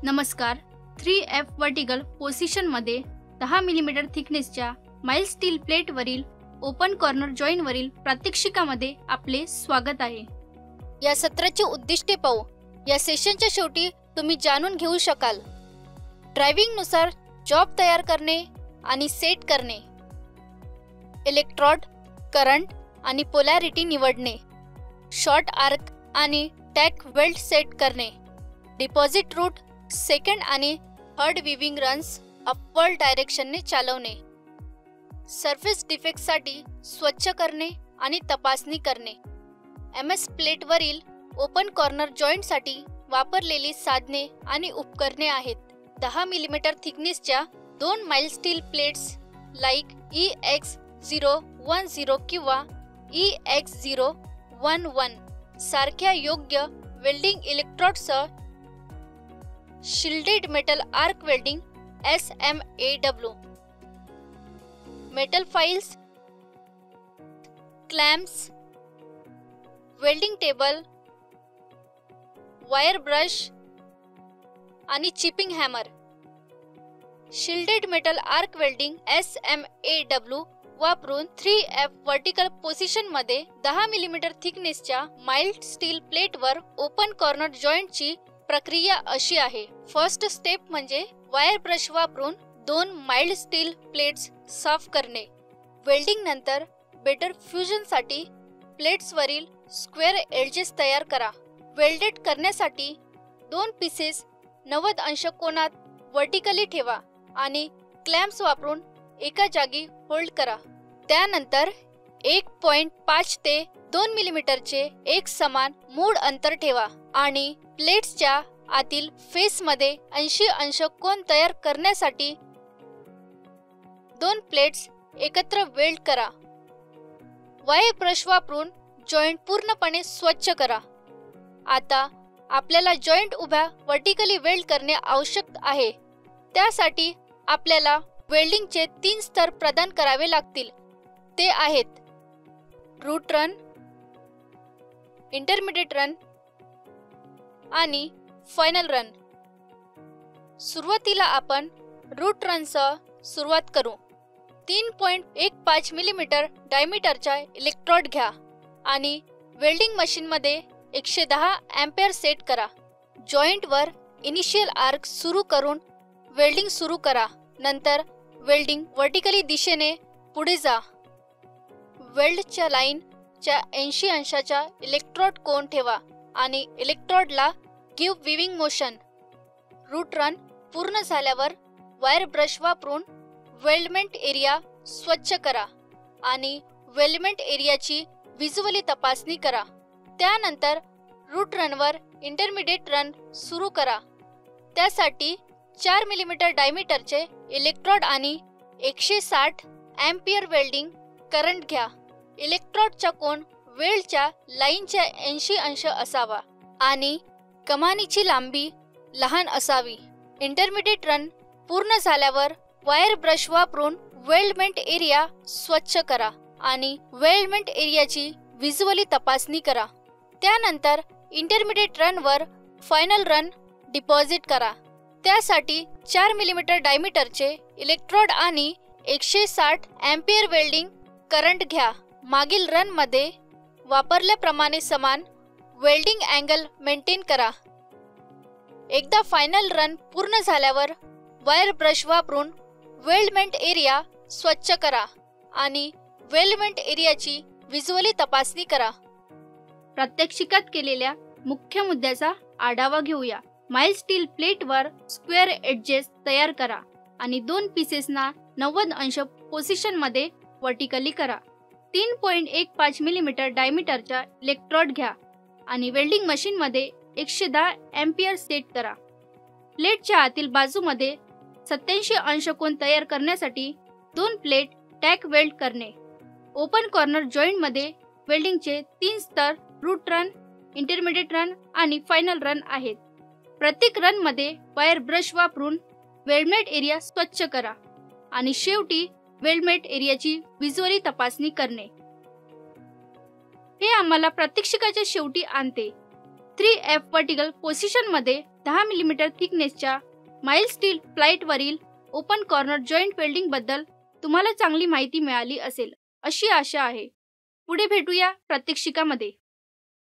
नमस्कार. 3F vertical पोझिशनमध्ये 10 मिमी थिकनेसच्या माइल्ड स्टील प्लेटवरील ओपन कॉर्नर जॉईंटवरील प्रात्यक्षिकामध्ये आपले स्वागत आहे. या सत्राची उद्दिष्टे पाहू. या सेशनच्या शेवटी तुम्ही जाणून घेऊ शकाल ड्रायव्हिंगनुसार जॉब तयार करणे आणि सेट करणे, इलेक्ट्रोड, करंट आणि पोलॅरिटी निवडणे, शॉर्ट आर्क आणि टॅक वेल्ड सेट करणे, डिपॉझिट रूट, सेकंड आणि थर्ड विविंग रन्स अपवर्ड डायरेक्शनने चालवणे, सरफेस डिफेक्टसाठी स्वच्छ करणे आणि तपासणी करणे. MS प्लेटवरील ओपन कॉर्नर जॉईंटसाठी वापरलेली साधने आणि उपकरणे आहेत. 10 मिमी थिकनेसच्या 2 mild steel plates like EX010 किंवा EX011 सारख्या योग्य वेल्डिंग इलेक्ट्रोडसह shielded metal arc welding SMAW, metal files, clamps, welding table, wire brush आणि chipping hammer. Shielded metal arc welding SMAW वापरून 3F वर्टिकल पोझिशनमध्ये 10 मिमी थिकनेसच्या माइल्ड स्टील प्लेटवर ओपन कॉर्नर जॉईंटची प्रक्रिया अशी आहे. फर्स्ट स्टेप म्हणजे वायर ब्रश वापरून 2 माइल्ड स्टील प्लेट्स साफ करणे. वेल्डिंग नंतर बेटर फ्युजनसाठी प्लेट्सवरील स्क्वेअर एडजेस तयार करा. वेल्डेड करण्यासाठी 2 पीसेस 90 अंश कोनात वर्टिकली ठेवा आणि क्लॅम्प्स वापरून एका जागी होल्ड करा. त्यानंतर 1.5 ते 2 मिलीमीटरचे एक समान मूळ अंतर ठेवा आणि प्लेट्सच्या आतील फेसमध्ये 80 अंश कोन तयार करण्यासाठी 2 प्लेट्स एकत्र वेल्ड करा. वायर ब्रश वापरून जॉईंट पूर्णपणे स्वच्छ करा. आता आपल्याला जॉईंट उभ्या वर्टिकली वेल्ड करणे आवश्यक आहे. त्यासाठी आपल्याला वेल्डिंगचे 3 स्तर प्रदान करावे लागतील. ते आहेत रूट रन, इंटरमिडिएट रन आणि फायनल रन. सुरुवातीला आपण रूट रनसह सुरुवात करू. 3.15 मिमी डायमीटरचा इलेक्ट्रोड घ्या आणि वेल्डिंग मशीनमध्ये 110 अँपिअर सेट करा. जॉईंटवर इनिशियल आर्क सुरू करून वेल्डिंग सुरू करा. नंतर वेल्डिंग वर्टिकली दिशेने पुढे जा. वेल्डच्या लाईनच्या 80 अंशाचा इलेक्ट्रोड कोन ठेवा आणि इलेक्ट्रोडला give weaving motion. Root run पूर्ण झाल्यावर वायर ब्रश वापरून वेल्डमेंट एरिया स्वच्छ करा आणि वेल्डमेंट एरियाची व्हिज्युअली तपासणी करा. त्यानंतर रूट रनवर इंटरमिडिएट रन सुरू करा. त्यासाठी 4 मिमी डायमीटरचे इलेक्ट्रोड आणि 160 अँपिअर वेल्डिंग करंट घ्या. इलेक्ट्रोडचा कोन वेल्डच्या लाईनच्या 80 अंश असावा आणि कमानीची लांबी लहान असावी. इंटरमिडिएट रन पूर्ण झाल्यावर वायर ब्रश वापरून वेल्डमेंट एरिया स्वच्छ करा आणि वेल्डमेंट एरियाची व्हिज्युअली तपासणी करा. त्यानंतर इंटरमिडिएट रनवर फायनल रन डिपॉझिट करा. त्यासाठी 4 मिमी डायमीटरचे इलेक्ट्रोड आणि 160 अँपिअर वेल्डिंग करंट घ्या. मागील रनमध्ये वापरल्याप्रमाणे समान वेल्डिंग अँगल मेंटेन करा. एकदा फायनल रन पूर्ण झाल्यावर वायर ब्रश वापरून वेल्डमेंट एरिया स्वच्छ करा आणि वेल्डमेंट एरियाची व्हिज्युअली तपासणी करा. प्रात्यक्षिकात केलेल्या मुख्य मुद्द्याचा आढावा घेऊया. माइल्ड स्टील प्लेटवर स्क्वेअर एडजेस तयार करा आणि 2 पीसेसना 90 अंश पोझिशनमध्ये वर्टिकली करा. 3.15 मिमी डायमीटरचा इलेक्ट्रोड घ्या आणि वेल्डिंग मशीनमध्ये 110 अँपिअर सेट करा. प्लेटच्या आतील बाजूमध्ये 87 अंश कोन तयार करण्यासाठी 2 प्लेट टॅक वेल्ड करणे. ओपन कॉर्नर जॉईंटमध्ये वेल्डिंगचे 3 स्तर रूट रन, इंटरमिडिएट रन आणि फायनल रन आहेत. प्रत्येक रनमध्ये वायर ब्रश वापरून वेल्डमेट एरिया स्वच्छ करा आणि शेवटी वेल्डमेट एरियाची व्हिज्युअली तपासणी करणे. हे आम्हाला प्रात्यक्षिकाच्या शेवटी आणते. 3F वर्टिकल पोझिशनमध्ये 10 मिमी थिकनेसच्या माइल्ड स्टील प्लेटवरील ओपन कॉर्नर जॉईंट वेल्डिंग बद्दल तुम्हाला चांगली माहिती मिळाली असेल अशी आशा आहे. पुढे भेटूया प्रात्यक्षिकामध्ये.